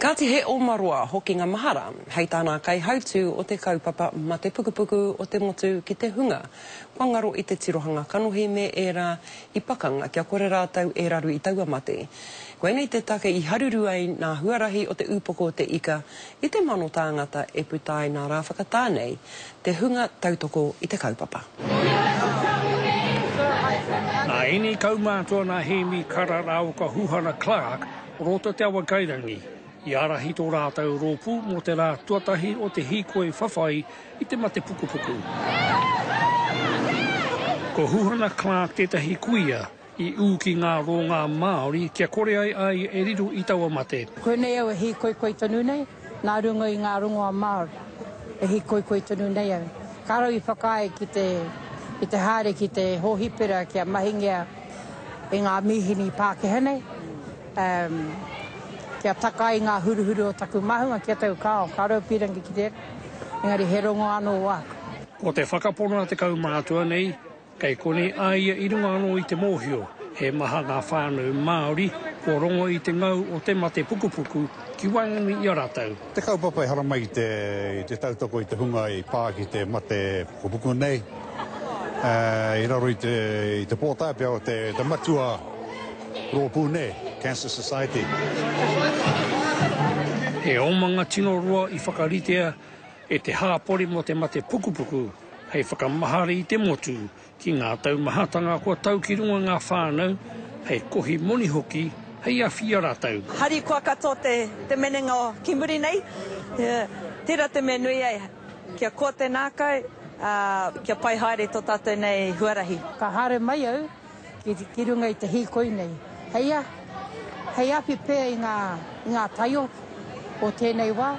Ka te he omarua hoki ngā mahara, hei tāna kai hautu o te kaupapa ma te pukupuku o te motu ki te hunga. Kua ngaro i te tirohanga kanohi me e rā i pakanga kia kore rātau e raru i taua mate. Koe nei te take i haruru ai nā huarahi o te upoko o te ika i te mano tāngata e putai nā rāwhakatānei, te hunga tautoko i te kaupapa. Nā eni kaumātua nā hemi kararau ka Huhana Clark, rota te awa kairangi. I arahi tō rātau rōpū mō te rā tuatahi o te hīkoi whawhai i te mate pukupuku. Ko Huhana Clark tētahi kuia i ūki ngā ronga Māori kia kore ai e riru i taua mate. Koe nei au e hīkoi koi tonu nei, nā runga i ngā ronga Māori e hīkoi koi tonu nei au. Karo i whakae ki te haere ki te hōhipera kia mahingia i ngā mihini Pākehā nei. Kia takai ngā huruhuru o taku mahunga kia tau kao, karo pirangi ki te, engari he rongo anō wāku. Ko te whakapona te kaumātua nei, kei kone aia i runga anō i te mōhio, he maha ngā whānau Māori, ko rongo i te ngau o te mate pukupuku ki Waingani i a rātau. Te kaupapa i harama i te tautoko i te hunga i pā ki te mate pukupuku nei. I raro i te pōtāpia o te matua rōpū nei, Cancer Society. He omanga tino roa i whakaritea e te hāpori mo te mate pukupuku, hei whakamahari i te motu ki ngā taumahatanga kua tau ki runga ngā whānau, hei kohi moni hoki, hei a whia rātau. Hari kua kato te menenga o Kimuri nei, tira te menui ai, kia ko te nākai, kia pai haere tō tātou nei huarahi. Ka hare mai au ki runga i te hīkoi nei. Hei api pēr i ngā taio o tēnei wā,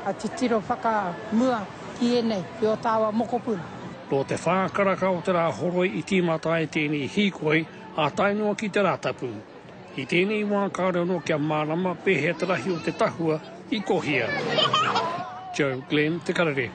a te tiro whakamua ki enei, ki o tāua mokopuna. Lo te whākaraka o te rā horoi i tīmata e tēnei hīkoi, a tainua ki te rātapu. I tēnei wā kāre no kia mārama pēhea te rahi o te tahua i kohia. Joe Glenn, Te Karere.